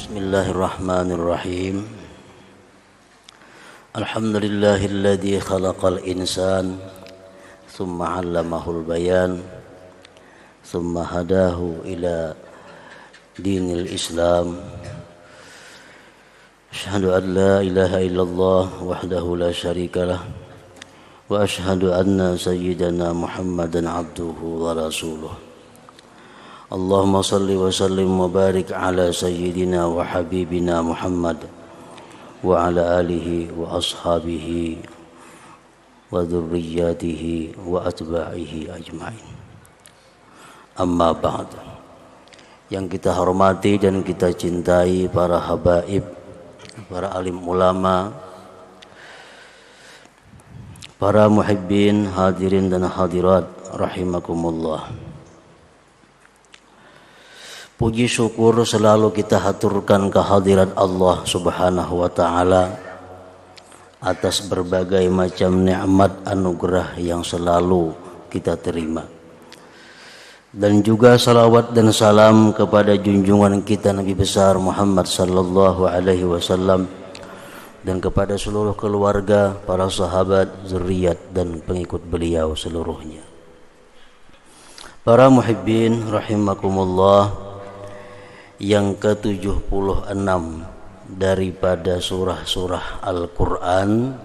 Bismillahirrahmanirrahim. Alhamdulillahilladzi khalaqal insan thumma 'allamahul bayan thumma hadahu ila dinil Islam. Asyhadu an la ilaha illallah wahdahu la syarikalah wa asyhadu anna sayyidana Muhammadan abduhu wa rasuluh. Allahumma salli wa sallim wa barik ala sayyidina wa habibina Muhammad wa ala alihi wa ashabihi wa dhurriyyatihi wa atba'ihi ajma'in. Amma ba'd. Yang kita hormati dan kita cintai para habaib, para alim ulama, para muhibbin, hadirin dan hadirat rahimakumullah. Puji syukur selalu kita haturkan kehadirat Allah Subhanahu wa ta'ala atas berbagai macam nikmat anugerah yang selalu kita terima. Dan juga salawat dan salam kepada junjungan kita Nabi besar Muhammad sallallahu alaihi wasallam dan kepada seluruh keluarga, para sahabat, zuriat dan pengikut beliau seluruhnya. Para muhibbin rahimakumullah, yang ke-76 daripada surah-surah Al-Quran,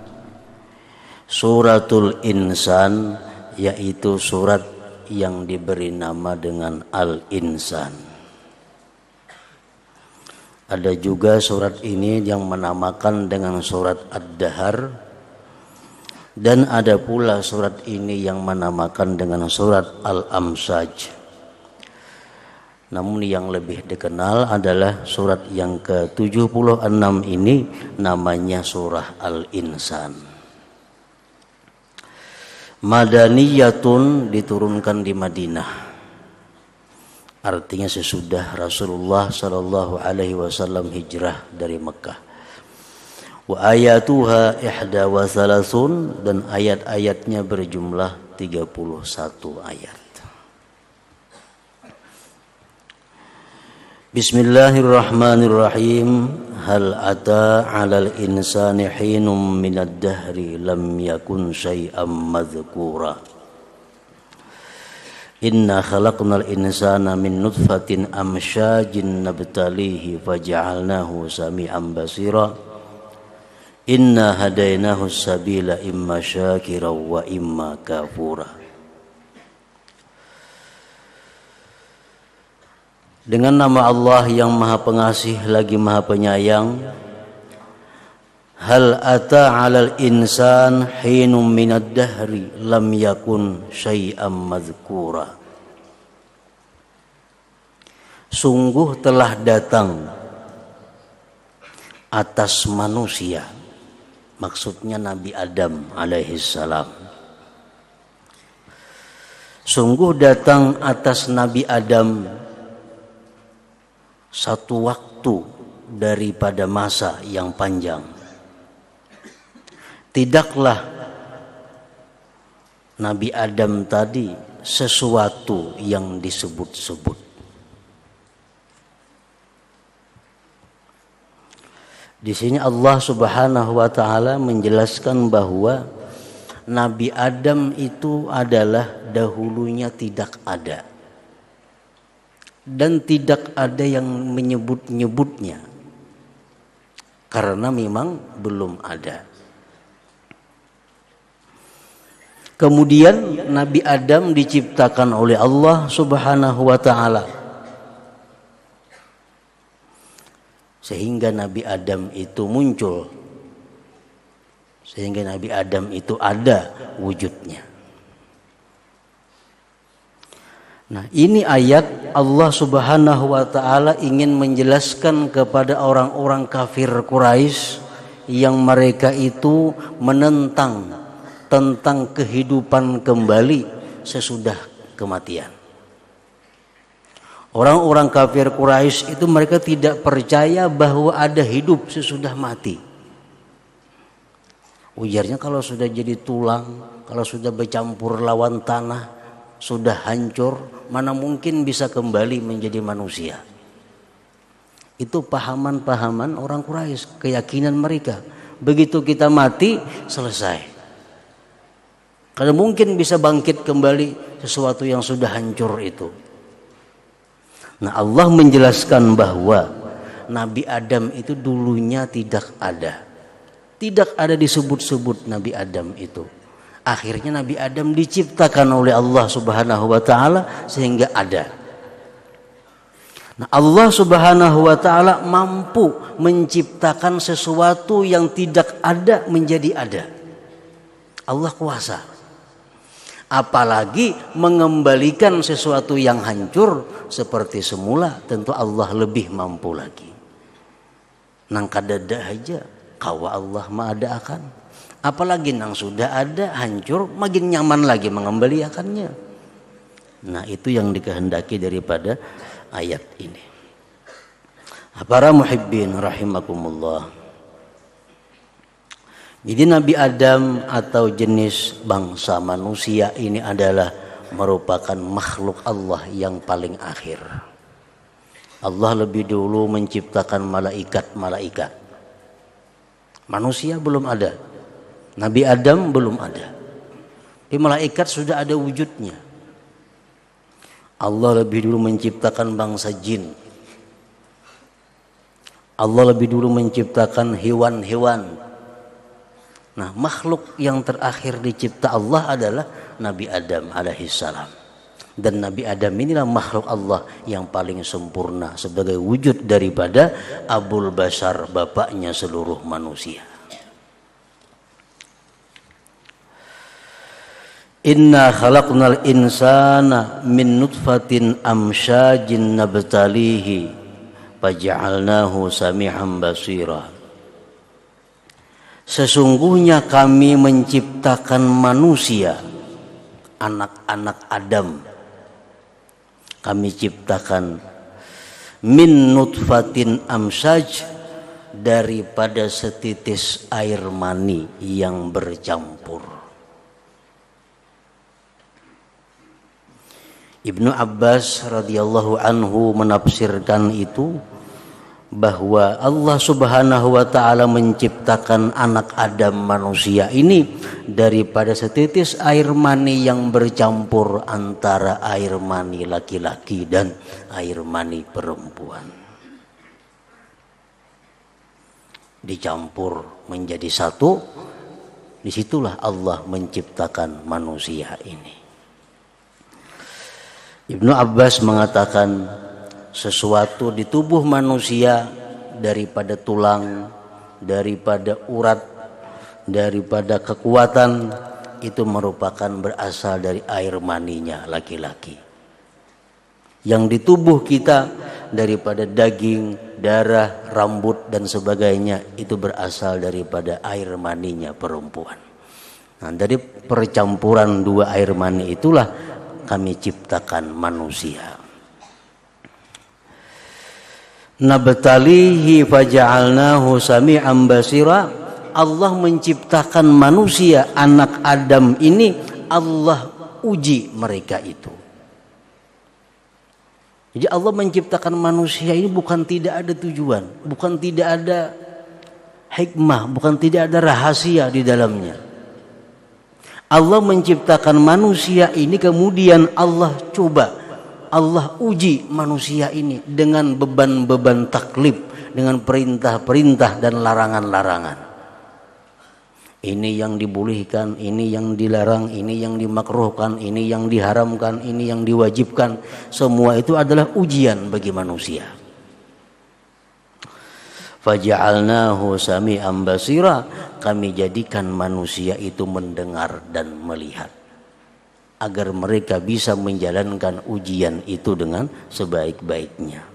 Suratul Insan, yaitu surat yang diberi nama dengan Al-Insan. Ada juga surat ini yang menamakan dengan surat Ad-Dahar, dan ada pula surat ini yang menamakan dengan surat Al-Amsaj. Namun yang lebih dikenal adalah surat yang ke-76 ini namanya surah Al-Insan. Madaniyatun, diturunkan di Madinah. Artinya sesudah Rasulullah sallallahu alaihi wasallam hijrah dari Mekah. Wa ayatuha 31, dan ayat-ayatnya berjumlah 31 ayat. Bismillahirrahmanirrahim. Hal ata 'alal insani hinum minad dahri lam yakun syai'am madhkura. Inna khalaqnal insana min nutfatin amsyajin nabtalihi faja'alnahu sami'an basira. Inna hadainahu sabila imma syakira wa imma kafura. Dengan nama Allah yang Maha Pengasih lagi Maha Penyayang. Hal ata 'alal insan hinum minad dahri lam yakun syai'am madhkura. Sungguh telah datang atas manusia, maksudnya Nabi Adam alaihissalam. Sungguh datang atas Nabi Adam satu waktu daripada masa yang panjang. Tidaklah Nabi Adam tadi sesuatu yang disebut-sebut. Di sini Allah Subhanahu wa ta'ala menjelaskan bahwa Nabi Adam itu adalah dahulunya tidak ada. Dan tidak ada yang menyebut-nyebutnya, karena memang belum ada. Kemudian Nabi Adam diciptakan oleh Allah Subhanahu wa ta'ala, sehingga Nabi Adam itu muncul, sehingga Nabi Adam itu ada wujudnya. Nah, ini ayat Allah Subhanahu wa ta'ala ingin menjelaskan kepada orang-orang kafir Quraisy yang mereka itu menentang tentang kehidupan kembali sesudah kematian. Orang-orang kafir Quraisy itu mereka tidak percaya bahwa ada hidup sesudah mati. Ujarnya kalau sudah jadi tulang, kalau sudah bercampur lawan tanah, sudah hancur, mana mungkin bisa kembali menjadi manusia. Itu pahaman-pahaman orang Quraisy, keyakinan mereka. Begitu kita mati, selesai. Karena mungkin bisa bangkit kembali sesuatu yang sudah hancur itu. Nah, Allah menjelaskan bahwa Nabi Adam itu dulunya tidak ada. Tidak ada disebut-sebut Nabi Adam itu. Akhirnya Nabi Adam diciptakan oleh Allah Subhanahu wa taala sehingga ada. Nah, Allah Subhanahu wa taala mampu menciptakan sesuatu yang tidak ada menjadi ada. Allah kuasa. Apalagi mengembalikan sesuatu yang hancur seperti semula, tentu Allah lebih mampu lagi. Nang kadada aja kawa Allah maada akan. Apalagi nang sudah ada hancur, makin nyaman lagi mengembalikannya. Nah, itu yang dikehendaki daripada ayat ini. Para muhibbin rahimakumullah. Jadi Nabi Adam atau jenis bangsa manusia ini adalah merupakan makhluk Allah yang paling akhir. Allah lebih dulu menciptakan malaikat-malaikat. Manusia belum ada. Nabi Adam belum ada. Di malaikat sudah ada wujudnya. Allah lebih dulu menciptakan bangsa jin. Allah lebih dulu menciptakan hewan-hewan. Nah, makhluk yang terakhir dicipta Allah adalah Nabi Adam alaihissalam. Dan Nabi Adam inilah makhluk Allah yang paling sempurna sebagai wujud daripada Abul Bashar, bapaknya seluruh manusia. Inna khalaqnal insana min nutfatin amsyajin nabtalihi faja'alnahu sami'an basira. Sesungguhnya kami menciptakan manusia, anak-anak Adam. Kami ciptakan min nutfatin amsyaj, daripada setitis air mani yang bercampur. Ibnu Abbas radhiyallahu anhu menafsirkan itu bahwa Allah Subhanahu wa taala menciptakan anak Adam manusia ini daripada setitis air mani yang bercampur antara air mani laki-laki dan air mani perempuan. Dicampur menjadi satu, disitulah Allah menciptakan manusia ini. Ibnu Abbas mengatakan sesuatu di tubuh manusia daripada tulang, daripada urat, daripada kekuatan itu merupakan berasal dari air maninya laki-laki. Yang di tubuh kita daripada daging, darah, rambut dan sebagainya itu berasal daripada air maninya perempuan. Nah, dari percampuran dua air mani itulah kami ciptakan manusia. Nabtalihi faja'alnahu sami'an basira. Allah menciptakan manusia, anak Adam ini Allah uji mereka itu. Jadi Allah menciptakan manusia ini bukan tidak ada tujuan, bukan tidak ada hikmah, bukan tidak ada rahasia di dalamnya. Allah menciptakan manusia ini kemudian Allah coba, Allah uji manusia ini dengan beban-beban taklif, dengan perintah-perintah dan larangan-larangan. Ini yang dibolehkan, ini yang dilarang, ini yang dimakruhkan, ini yang diharamkan, ini yang diwajibkan. Semua itu adalah ujian bagi manusia. Faja'alnahu sami'an basira. Kami jadikan manusia itu mendengar dan melihat, agar mereka bisa menjalankan ujian itu dengan sebaik-baiknya.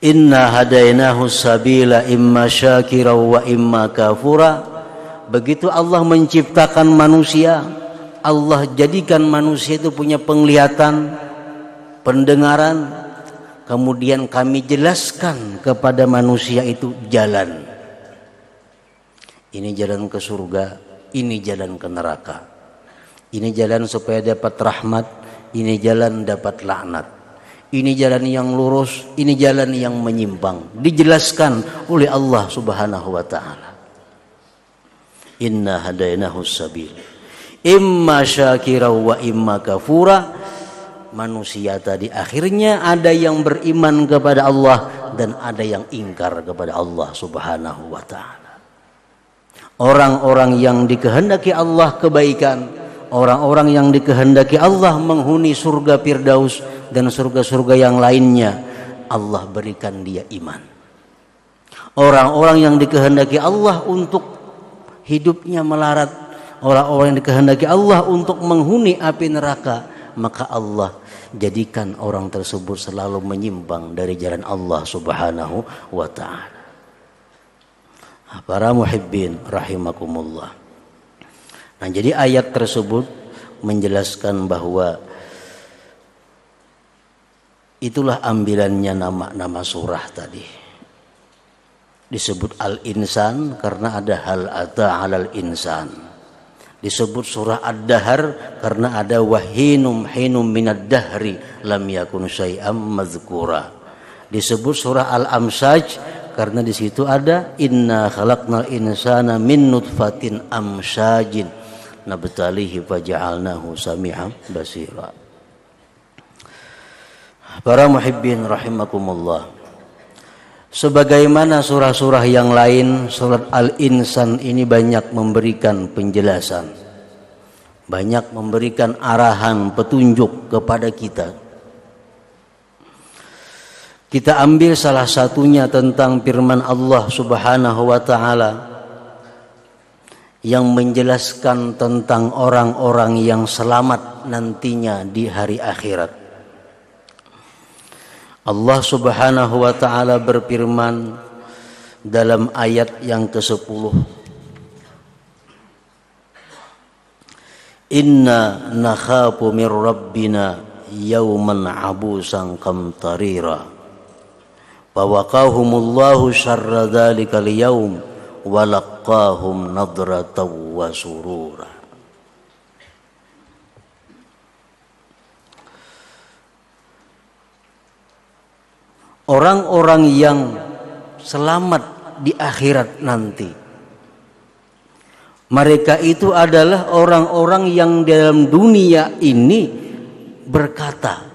Inna hadainahu sabila imma syakira wa imma kafura. Begitu Allah menciptakan manusia, Allah jadikan manusia itu punya penglihatan, pendengaran. Kemudian kami jelaskan kepada manusia itu jalan. Ini jalan ke surga, ini jalan ke neraka. Ini jalan supaya dapat rahmat, ini jalan dapat laknat. Ini jalan yang lurus, ini jalan yang menyimpang. Dijelaskan oleh Allah Subhanahu wa taala. Inna hadainahu sabil. Imma syakira wa imma kafura. Manusia tadi akhirnya ada yang beriman kepada Allah dan ada yang ingkar kepada Allah Subhanahu wa taala. Orang-orang yang dikehendaki Allah kebaikan, orang-orang yang dikehendaki Allah menghuni surga Firdaus dan surga-surga yang lainnya, Allah berikan dia iman. Orang-orang yang dikehendaki Allah untuk hidupnya melarat, orang-orang yang dikehendaki Allah untuk menghuni api neraka, maka Allah jadikan orang tersebut selalu menyimpang dari jalan Allah Subhanahu wa ta'ala. Para muhibbin rahimakumullah. Nah, jadi ayat tersebut menjelaskan bahwa itulah ambilannya nama-nama surah tadi. Disebut Al-Insan karena ada hal ata 'alal insan. Disebut surah Ad-Dahr karena ada wahinum hinum minad dahri lam yakun syai'am madzkura. Disebut surah Al-Amsaj karena di situ ada inna khalaqnal insana min nutfatin amsyajin nabtalihi faja'alnahu sami'an basira. Para muhibbin rahimakumullah. Sebagaimana surah-surah yang lain, surat Al-Insan ini banyak memberikan penjelasan, banyak memberikan arahan, petunjuk kepada kita. Kita ambil salah satunya tentang firman Allah Subhanahu wa ta'ala yang menjelaskan tentang orang-orang yang selamat nantinya di hari akhirat. Allah Subhanahu wa ta'ala berfirman dalam ayat yang ke-10, Inna nakhafu min rabbina yawman abusan qamtarira fawaqahumullahu syarra dhalikal yawm walaqahum nadrataw wa surura. Orang-orang yang selamat di akhirat nanti, mereka itu adalah orang-orang yang dalam dunia ini berkata,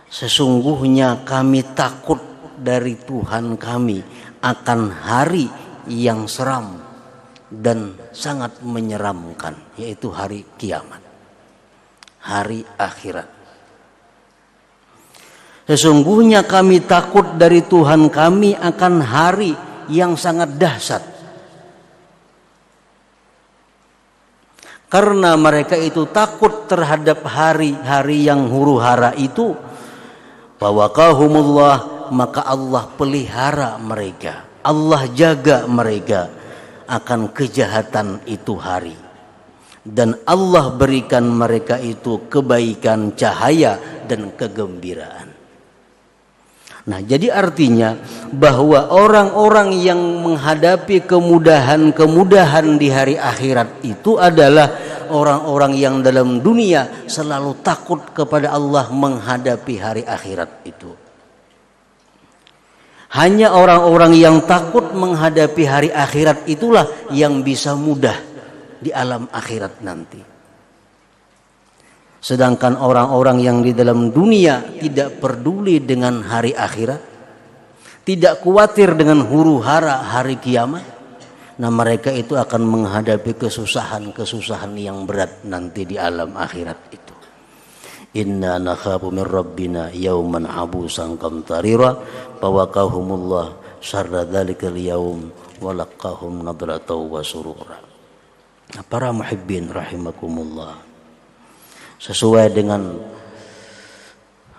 sesungguhnya kami takut dari Tuhan kami akan hari yang seram dan sangat menyeramkan, yaitu hari kiamat, hari akhirat. Sesungguhnya kami takut dari Tuhan kami akan hari yang sangat dahsyat. Karena mereka itu takut terhadap hari-hari yang huru-hara itu, fawaqahumullah, maka Allah pelihara mereka, Allah jaga mereka akan kejahatan itu hari. Dan Allah berikan mereka itu kebaikan, cahaya dan kegembiraan. Nah, jadi artinya bahwa orang-orang yang menghadapi kemudahan-kemudahan di hari akhirat itu adalah orang-orang yang dalam dunia selalu takut kepada Allah menghadapi hari akhirat itu. Hanya orang-orang yang takut menghadapi hari akhirat itulah yang bisa mudah di alam akhirat nanti. Sedangkan orang-orang yang di dalam dunia tidak peduli dengan hari akhirat, tidak khawatir dengan huru-hara hari kiamat, nah mereka itu akan menghadapi kesusahan-kesusahan yang berat nanti di alam akhirat itu. Inna nakhafu min rabbina yawman abusan qamtarira fawaqahumullah syarra dzalikal yaum walaqahum nadrataw wa surura. Para muhibbin rahimakumullah. Sesuai dengan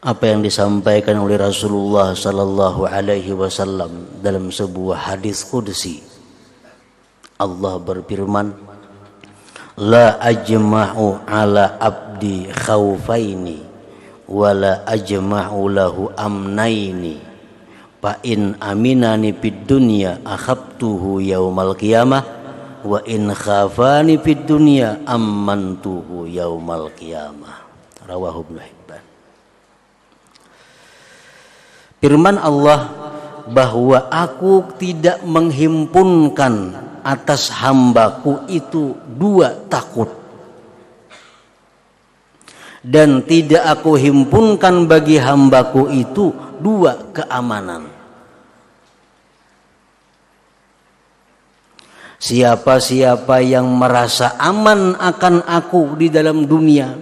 apa yang disampaikan oleh Rasulullah sallallahu alaihi wasallam dalam sebuah hadis qudsi, Allah berfirman, la ajma'u ala abdi khaufaini wa la ajma'u lahu amnaini fa in aminani fid dunya akhabtuhu yaumal qiyamah wa in khafani fid dunya ammantuhu yaumal qiyamah. Rawahu Ibnu Hibban. Firman Allah bahwa aku tidak menghimpunkan atas hambaku itu dua takut, dan tidak aku himpunkan bagi hambaku itu dua keamanan. Siapa-siapa yang merasa aman akan aku di dalam dunia,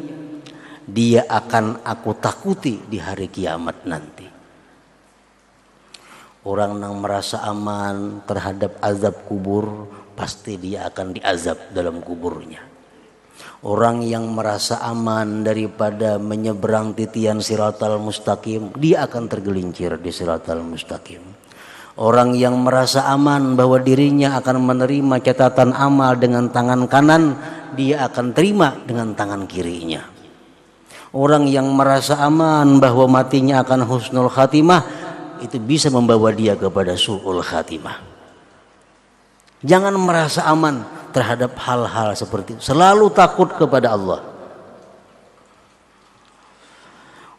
dia akan aku takuti di hari kiamat nanti. Orang yang merasa aman terhadap azab kubur, pasti dia akan diazab dalam kuburnya. Orang yang merasa aman daripada menyeberang titian siratal mustaqim, dia akan tergelincir di siratal mustaqim. Orang yang merasa aman bahwa dirinya akan menerima catatan amal dengan tangan kanan, dia akan terima dengan tangan kirinya. Orang yang merasa aman bahwa matinya akan husnul khatimah, itu bisa membawa dia kepada su'ul khatimah. Jangan merasa aman terhadap hal-hal seperti itu. Selalu takut kepada Allah.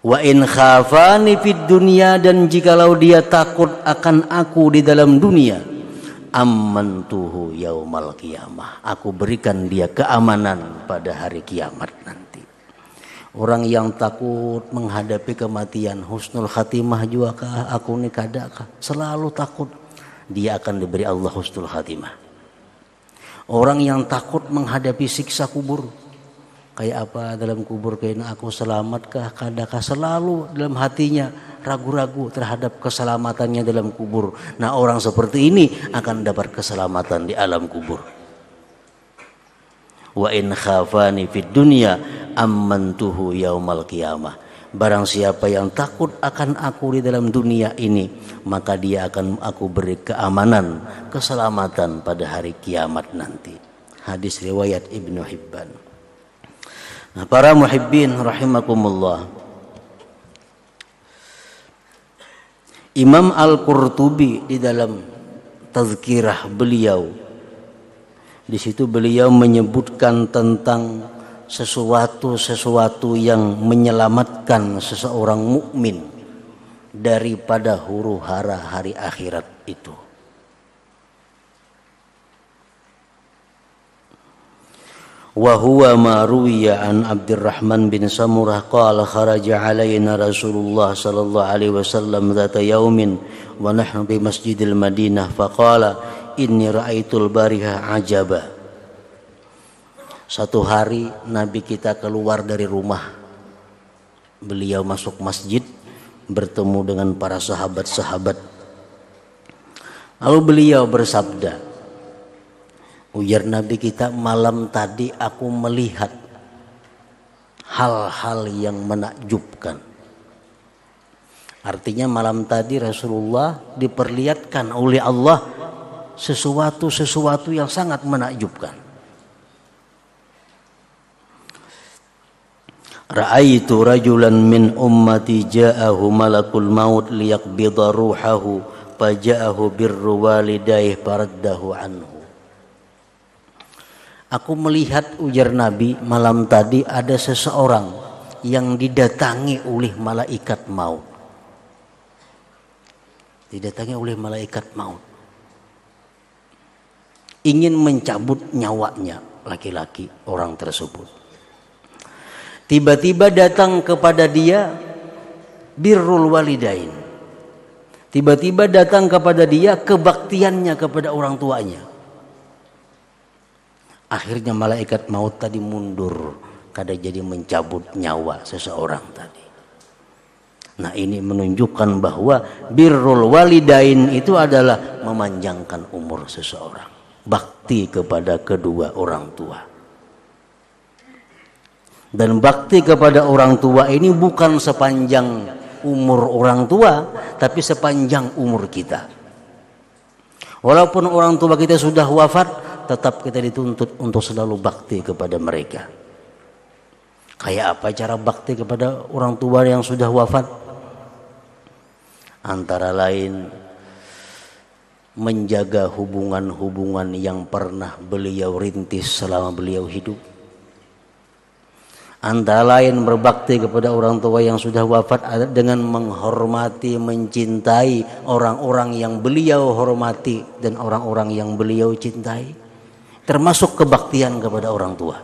Wa in khafani fid dunya, dan jikalau dia takut akan aku di dalam dunia, amantuhu yaumal qiyamah, aku berikan dia keamanan pada hari kiamat nanti. Orang yang takut menghadapi kematian, husnul khatimah juga kah, aku ini kadakah, selalu takut, dia akan diberi Allah husnul khatimah. Orang yang takut menghadapi siksa kubur, kayak apa dalam kubur, kayaknya aku selamatkah, kadakah, selalu dalam hatinya ragu-ragu terhadap keselamatannya dalam kubur. Nah, orang seperti ini akan dapat keselamatan di alam kubur. Wa in khafani fid dunya amantuhu yaumal qiyamah. Barang siapa yang takut akan aku di dalam dunia ini, maka dia akan aku beri keamanan, keselamatan pada hari kiamat nanti. Hadis riwayat Ibnu Hibban. Nah, para muhibbin rahimakumullah, Imam Al-Qurtubi di dalam tazkirah beliau, di situ beliau menyebutkan tentang sesuatu yang menyelamatkan seseorang mukmin daripada huru-hara hari akhirat itu. Wa huwa ma ruwiya an Abdurrahman bin Samurah qala kharaja alaina Rasulullah sallallahu alaihi wasallam dzata yaumin wa nahnu bi Masjidil Madinah faqala inni ra'aitul bariha ajaba. Satu hari Nabi kita keluar dari rumah, beliau masuk masjid bertemu dengan para sahabat-sahabat. Lalu beliau bersabda, ujar Nabi kita, malam tadi aku melihat hal-hal yang menakjubkan. Artinya malam tadi Rasulullah diperlihatkan oleh Allah sesuatu yang sangat menakjubkan. Ra'aitu rajulan min ummati ja'ahu malakul maut liyaqbida ruhahu faja'ahu birru walidayhi faraddahu anhu. Aku melihat, ujar Nabi, malam tadi ada seseorang yang didatangi oleh malaikat maut. Didatangi oleh malaikat maut, ingin mencabut nyawanya laki-laki orang tersebut. Tiba-tiba datang kepada dia birrul walidain. Tiba-tiba datang kepada dia kebaktiannya kepada orang tuanya. Akhirnya malaikat maut tadi mundur, kada jadi mencabut nyawa seseorang tadi. Nah, ini menunjukkan bahwa birrul walidain itu adalah memanjangkan umur seseorang, bakti kepada kedua orang tua. Dan bakti kepada orang tua ini bukan sepanjang umur orang tua, tapi sepanjang umur kita. Walaupun orang tua kita sudah wafat, tetap kita dituntut untuk selalu bakti kepada mereka. Kayak apa cara bakti kepada orang tua yang sudah wafat? Antara lain menjaga hubungan-hubungan yang pernah beliau rintis selama beliau hidup. Antara lain berbakti kepada orang tua yang sudah wafat dengan menghormati, mencintai orang-orang yang beliau hormati dan orang-orang yang beliau cintai. Termasuk kebaktian kepada orang tua.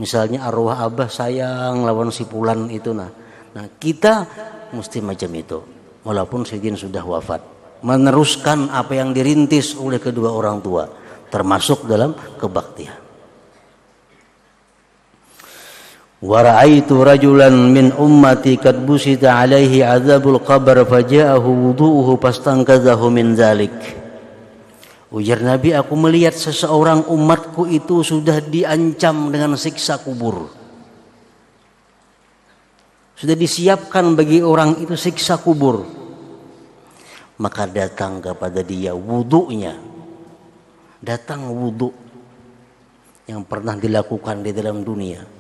Misalnya arwah abah sayang lawan si Fulan itu nah kita mesti macam itu. Walaupun Sayyidin sudah wafat, meneruskan apa yang dirintis oleh kedua orang tua, termasuk dalam kebaktian. Wa ra'aitu rajulan min ummati qad busita alaihi adzabul qabr faja'ahu wudu'uhu fastanqadhahu min dzalik. Ujar Nabi, aku melihat seseorang umatku itu sudah diancam dengan siksa kubur. Sudah disiapkan bagi orang itu siksa kubur. Maka datang kepada dia wudu'nya. Datang wudu' yang pernah dilakukan di dalam dunia.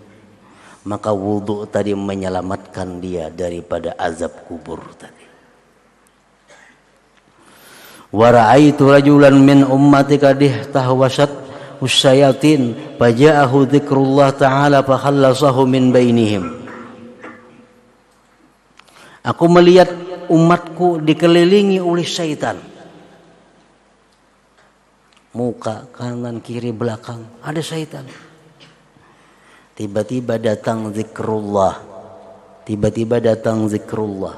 Maka wudu tadi menyelamatkan dia daripada azab kubur tadi. Wa ra'aitu rajulan min ummati qad ihtahwasat usyayatin faja'ahu dzikrullah ta'ala fa khallasahu min bainihim. Aku melihat umatku dikelilingi oleh syaitan. Muka, kanan, kiri, belakang ada syaitan. Tiba-tiba datang zikrullah.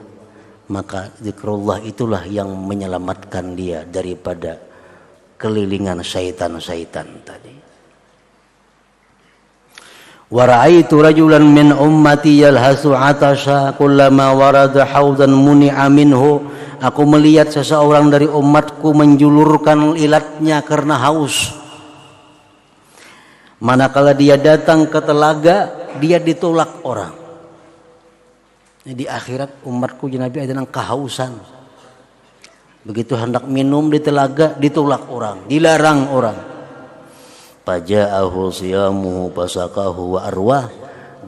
Maka zikrullah itulah yang menyelamatkan dia daripada kelilingan syaitan-syaitan tadi. Wa ra'aitu rajulan min ummati yalhasu 'atasha kullama warada haudan muni'a minhu. Aku melihat seseorang dari umatku menjulurkan ilatnya karena haus. Manakala dia datang ke telaga, dia ditolak orang. Di akhirat umatku Nabi ada yang kehausan. Begitu hendak minum di telaga, ditolak orang, dilarang orang. Faja'ahu siyamuhu fasaqahu wa arwah.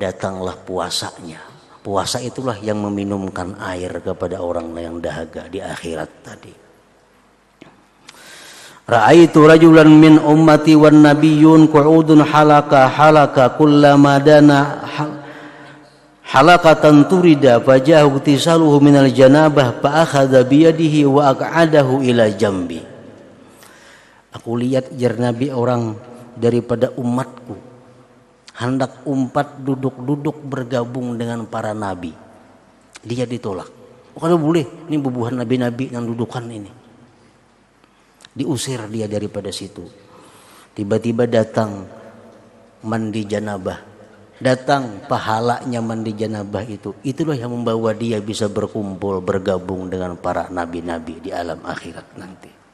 Datanglah puasanya. Puasa itulah yang meminumkan air kepada orang yang dahaga di akhirat tadi. Ra'aitu rajulan min ummati wan nabiyyun qu'udun halaka kullama dana halaqatan turida fajahu tisaluhu minal janabah fa akhadha bi yadihi wa aq'adahu ila jambi. Aku lihat jar Nabi orang daripada umatku hendak umpat duduk-duduk bergabung dengan para nabi. Dia ditolak. Kalau boleh, ini bubuhan nabi-nabi yang dudukan ini. Diusir dia daripada situ. Tiba-tiba datang mandi janabah. Datang pahalanya mandi janabah itu. Itulah yang membawa dia bisa berkumpul, bergabung dengan para nabi-nabi di alam akhirat nanti.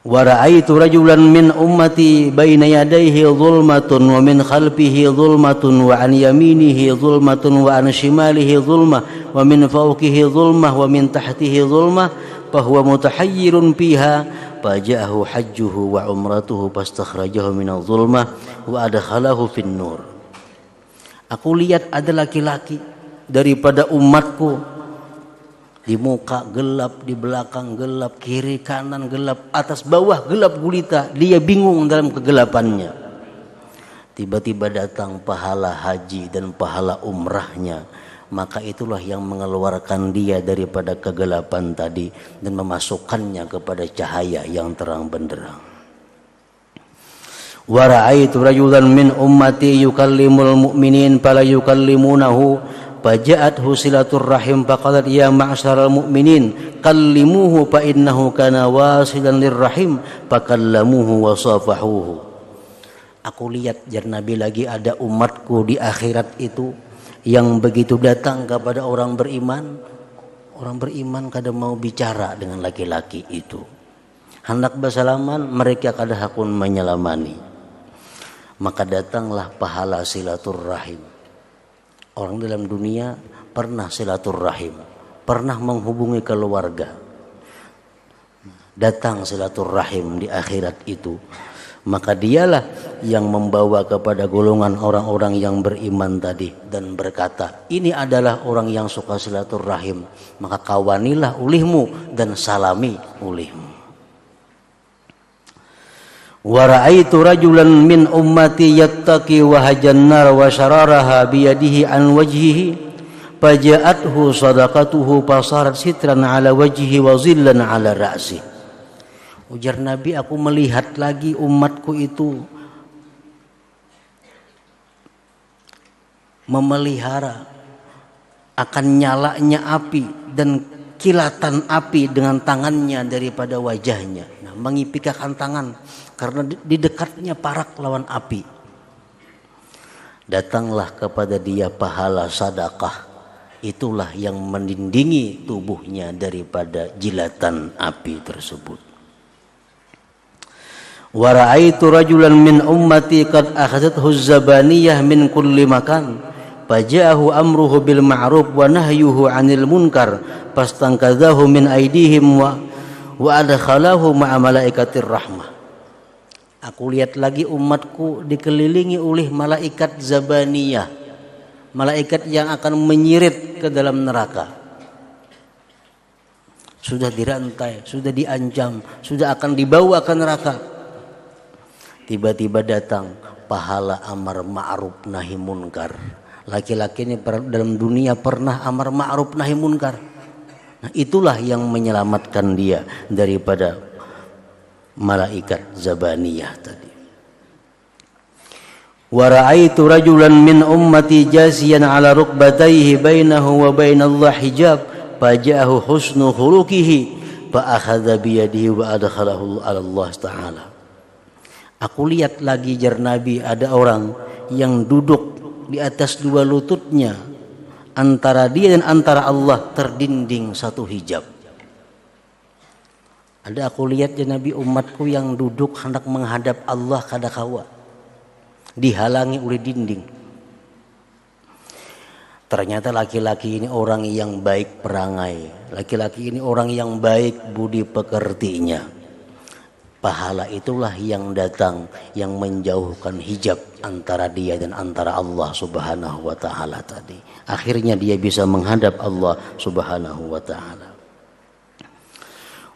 Wa ra'aitu rajulan min ummati baina yadayhi zulmatun wa min khalfihi zulmatun wa an yaminihi zulmatun wa an shimalihi zulmah wa min fawqihi zulmah wa min tahtihi zulmah fa huwa mutahayyirun fiha faja'ahu hajjuhu wa umratuhu fastakhrajahu min zulmah wa adkhalahu fin nur. Aku lihat ada laki-laki daripada umatku, di muka gelap, di belakang gelap, kiri kanan gelap, atas bawah gelap gulita. Dia bingung dalam kegelapannya. Tiba-tiba datang pahala haji dan pahala umrahnya. Maka itulah yang mengeluarkan dia daripada kegelapan tadi dan memasukkannya kepada cahaya yang terang benderang. Wa ra'aitu rajulan min ummati yukallimul mu'minin fala yukallimunahu faja'athu silatur rahim faqalat ya ma'syaral mu'minin kallimuhu fa innahu kana wasilan lirrahim fakallamuhu wa safahuhu. Aku lihat jar Nabi lagi ada umatku di akhirat itu yang begitu datang kepada orang beriman kadang mau bicara dengan laki-laki itu. Hendak bersalaman, mereka kadang hakun menyelamani. Maka datanglah pahala silaturrahim. Orang dalam dunia pernah silaturrahim, pernah menghubungi keluarga. Datang silaturrahim di akhirat itu. Maka dialah yang membawa kepada golongan orang-orang yang beriman tadi dan berkata, ini adalah orang yang suka silaturrahim, maka kawanilah ulihmu dan salami ulihmu. Wa ra'aitu rajulan min ummati yattaqi wa hajan nar wa syararaha biyadihi an wajhihi faja'athu sadaqatuhu fasarat sitran ala wajhihi wa zillan ala ra'si. Ujar Nabi, aku melihat lagi umatku itu memelihara akan nyalanya api dan kilatan api dengan tangannya daripada wajahnya. Nah, mengipikakan tangan karena di dekatnya parak lawan api. Datanglah kepada dia pahala sedekah, itulah yang melindungi tubuhnya daripada jilatan api tersebut. Wa ra'aitu rajulan min ummati qad akhadhathu az-zabaniyah min kulli makan faja'ahu amruhu bil ma'ruf wa nahyuhu 'anil munkar fastankadzahu min aydihim wa adkhalahu ma'a malaikatir rahmah. Aku lihat lagi umatku dikelilingi oleh malaikat zabaniyah, malaikat yang akan menyirit ke dalam neraka. Sudah dirantai, sudah diancam, sudah akan dibawa ke neraka. Tiba-tiba datang pahala amar ma'ruf nahi munkar. Laki-laki ini dalam dunia pernah amar ma'ruf nahi munkar. Nah, itulah yang menyelamatkan dia daripada malaikat zabaniyah tadi. Wa ra'aitu rajulan min ummati jasiyan ala rukbatayhi bainahu wa bainallah hijab faja'ahu husnu khuluqihi fa akhadha bi yadihi wa adkhalahu ala Allah taala. Aku lihat lagi jar Nabi, ada orang yang duduk di atas dua lututnya, antara dia dan antara Allah terdinding satu hijab. Ada aku lihat ya Nabi, umatku yang duduk hendak menghadap Allah kadakawa dihalangi oleh dinding. Ternyata laki-laki ini orang yang baik perangai, laki-laki ini orang yang baik budi pekertinya. Pahala itulah yang datang, yang menjauhkan hijab antara dia dan antara Allah subhanahu wa ta'ala tadi. Akhirnya dia bisa menghadap Allah subhanahu wa ta'ala.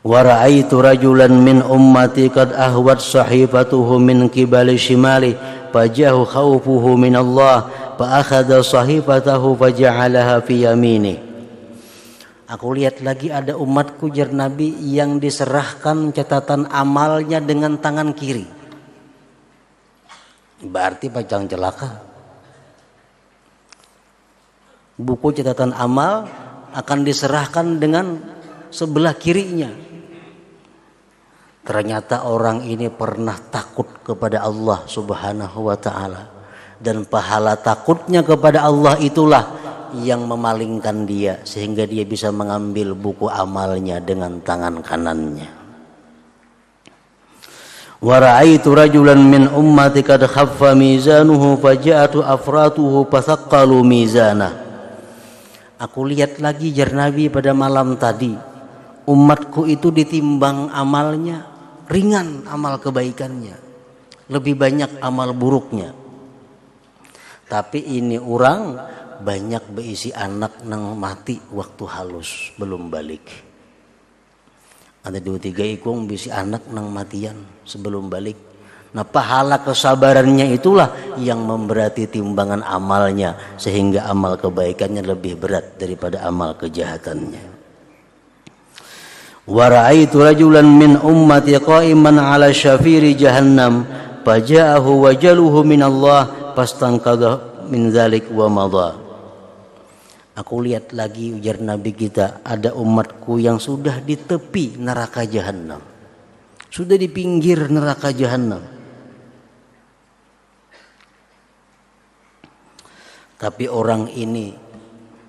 Wa ra'aitu rajulan min ummati qad ahwat sahifatuhu min qibali shimali fajahu khawfuhu min Allah fa akhadha sahifatahu faja'alaha fi yamini. Aku lihat lagi ada umatku jar Nabi yang diserahkan catatan amalnya dengan tangan kiri. Berarti pacang celaka. Buku catatan amal akan diserahkan dengan sebelah kirinya. Ternyata orang ini pernah takut kepada Allah subhanahu wa ta'ala. Dan pahala takutnya kepada Allah itulah yang memalingkan dia, sehingga dia bisa mengambil buku amalnya dengan tangan kanannya. Wa ra'aitu rajulan min ummati qad khaffa mizanuhu faja'atu afratuhu fasaqqalu mizanah. Aku lihat lagi jar Nabi pada malam tadi, umatku itu ditimbang amalnya, ringan amal kebaikannya, lebih banyak amal buruknya. Tapi ini orang banyak berisi anak nang mati waktu halus belum balik. Ada 2-3 ikung berisi anak nang matian sebelum balik. Nah, pahala kesabarannya itulah yang memberati timbangan amalnya, sehingga amal kebaikannya lebih berat daripada amal kejahatannya. Wa ra'aitu rajulan min ummati qa'iman 'ala syafiri jahannam faja'ahu wajaluhu min Allah fastanqadha min dzalik wa madha. Aku lihat lagi ujar Nabi kita, ada umatku yang sudah di tepi neraka jahannam, sudah di pinggir neraka jahannam. Tapi orang ini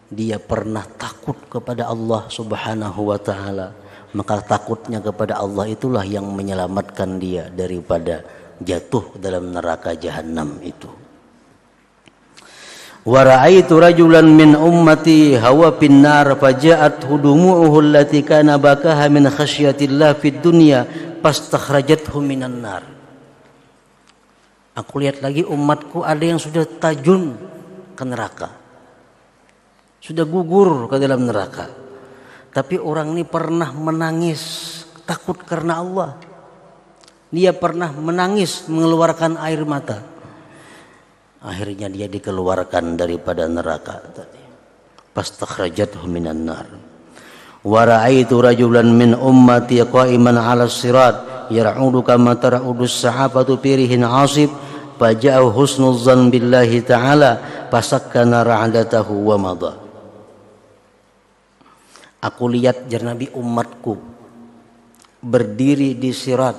dia pernah takut kepada Allah subhanahu wa ta'ala. Maka takutnya kepada Allah itulah yang menyelamatkan dia daripada jatuh dalam neraka jahannam itu. Wa ra'aitu rajulan min ummati hawa fin nar faja'at hudumuhu allati kana bakaha min khasyatillah fid dunya fastakhrajathu minan nar. Aku lihat lagi umatku ada yang sudah tajun ke neraka, sudah gugur ke dalam neraka. Tapi orang ini pernah menangis takut karena Allah. Dia pernah menangis mengeluarkan air mata. Akhirnya dia dikeluarkan daripada neraka tadi. Fastakhrajathu minan nar. Wa ra'aitu rajulan min ummati qa'iman 'ala as-sirat yar'udu kama tar'udu as-sahabatu firihin 'asib faja'u husnul dzan billahi ta'ala fasakkana ra'adatahu wa madha. Aku lihat Nabi umatku berdiri di sirat,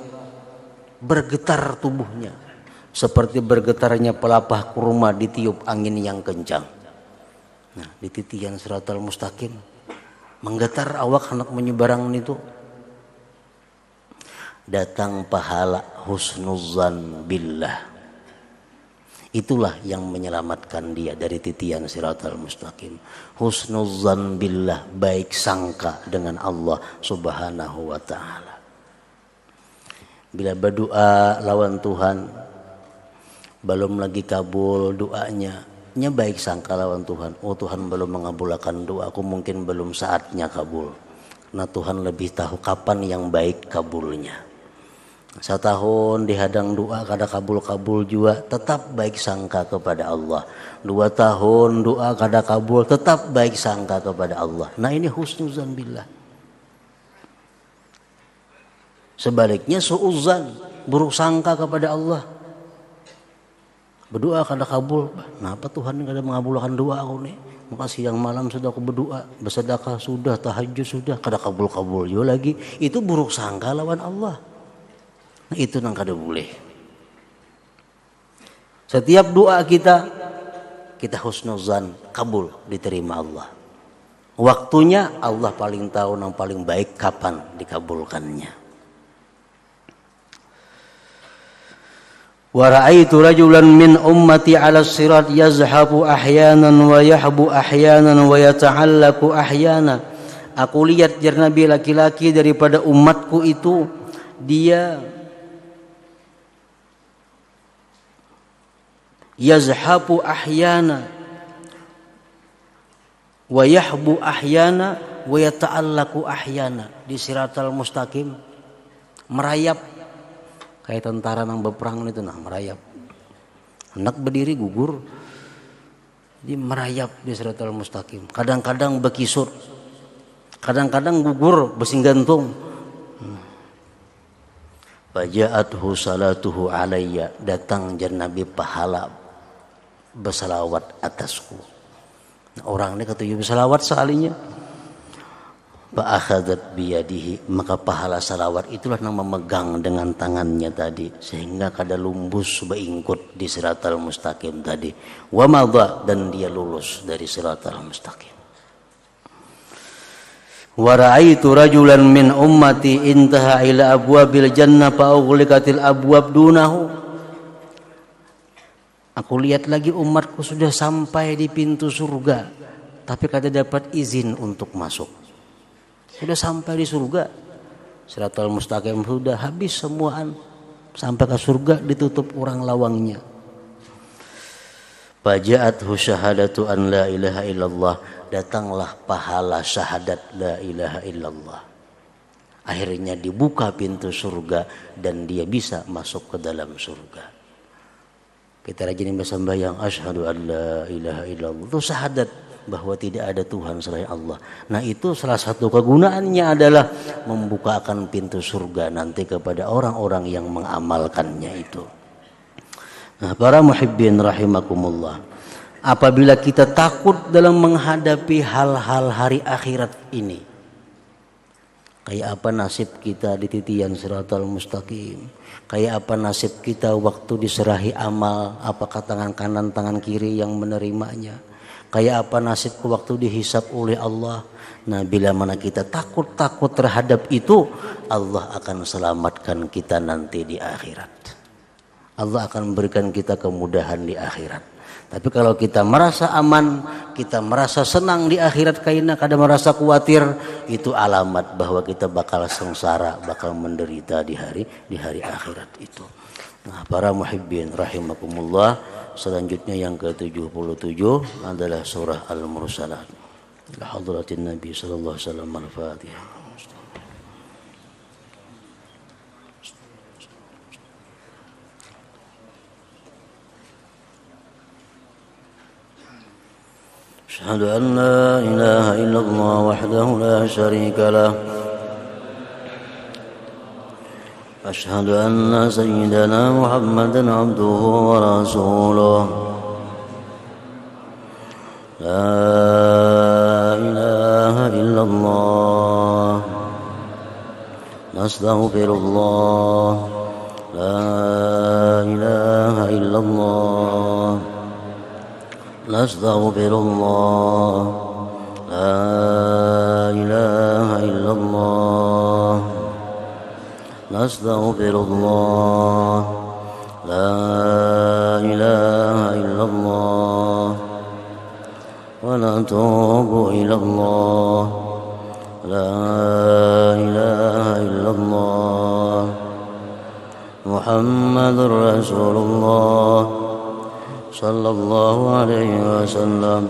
bergetar tubuhnya seperti bergetarnya pelepah kurma ditiup angin yang kencang. Nah, di titian siratal mustaqim menggetar awak hendak menyeberang itu. Datang pahala husnuzan billah. Itulah yang menyelamatkan dia dari titian siratal mustaqim. Husnuzan billah, baik sangka dengan Allah subhanahu wa ta'ala. Bila berdoa lawan Tuhan, belum lagi kabul doanya, baik sangka lawan Tuhan. Oh, Tuhan belum mengabulkan doaku, mungkin belum saatnya kabul. Karena Tuhan lebih tahu kapan yang baik kabulnya. Setahun dihadang doa kada kabul-kabul juga, tetap baik sangka kepada Allah. 2 tahun doa kada kabul, tetap baik sangka kepada Allah. Nah, ini husnuzan billah. Sebaliknya suuzan, buruk sangka kepada Allah. Berdoa kada kabul, kenapa Tuhan kada mengabulkan doa aku nih? Maka siang malam sudah aku berdoa, bersedekah sudah, tahajud sudah, kada kabul-kabul juga lagi. Itu buruk sangka lawan Allah. Nah, itu nang kada boleh. Setiap doa kita husnuzan, kabul, diterima Allah. Waktunya Allah paling tahu, nang paling baik kapan dikabulkannya. Wa ra'aitu rajulan min ummati 'ala as-sirat yazhabu ahyanan wa yahbu ahyanan wa yata'allaku ahyana. Aku lihat Nabi laki-laki daripada umatku itu, dia yazhabu ahyana wa yahbu ahyana wa yata'allaku ahyana. Di siratal mustaqim merayap kayak tentara nang berperang itu, nah merayap. Hendak berdiri gugur, dia merayap di siratal mustaqim. Kadang-kadang bekisut, kadang-kadang gugur bersinggantung. Faja'athu salatuhu alayya, datang Nabi pahala bersalawat atasku. Nah, orang ini ketujuh bersalawat sekalinya. Fa'akhadat biyadihi, maka pahala salawat itulah yang memegang dengan tangannya tadi, sehingga kada lumbus beingkut di siratal mustaqim tadi. Wa madha, dan dia lulus dari siratal mustaqim. Wa ra'aitu rajulan min ummati intaha ila abwabil jannah fa ughliqatil abwab dunahu. Aku lihat lagi umatku sudah sampai di pintu surga, tapi kada dapat izin untuk masuk. Sudah sampai di surga, siratal mustaqim sudah habis semuaan, sampai ke surga ditutup orang lawangnya. Faja'athu syahadatu an la ilaha illallah, datanglah pahala syahadat la ilaha illallah. Akhirnya dibuka pintu surga dan dia bisa masuk ke dalam surga. Kita rajin bersembahyang asyhadu an la ilaha illallah, itu syahadat bahwa tidak ada Tuhan selain Allah. Nah, itu salah satu kegunaannya adalah membukakan pintu surga nanti kepada orang-orang yang mengamalkannya itu. Nah, para muhibbin rahimakumullah, apabila kita takut dalam menghadapi hal-hal hari akhirat ini, kayak apa nasib kita di titian siratal mustaqim, kayak apa nasib kita waktu diserahi amal, apakah tangan kanan tangan kiri yang menerimanya, kayak apa nasibku waktu dihisab oleh Allah. Nah, bila mana kita takut terhadap itu, Allah akan selamatkan kita nanti di akhirat. Allah akan memberikan kita kemudahan di akhirat. Tapi kalau kita merasa aman, kita merasa senang di akhirat, karena kada merasa khawatir, itu alamat bahwa kita bakal sengsara, bakal menderita di hari akhirat itu. Nah, para muhibbin rahimakumullah, selanjutnya yang ke-77 adalah surah Al-Mursalat. Ila hadratin Nabi sallallahu alaihi wasallam. Al-Fatihah. أشهد أن لا إله إلا الله وحده لا شريك له أشهد أن سيدنا محمدا عبده ورسوله لا إله إلا الله نستغفر الله لا إله إلا الله نستغفر الله لا إله إلا الله نستغفر الله لا إله إلا الله ونتوب إلى الله لا إله إلا الله محمد رسول الله صلى الله عليه وسلم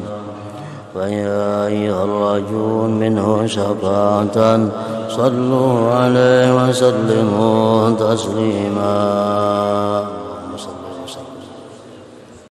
فيا أيها الرجون منه شفاعة صلوا عليه وسلموا تسليما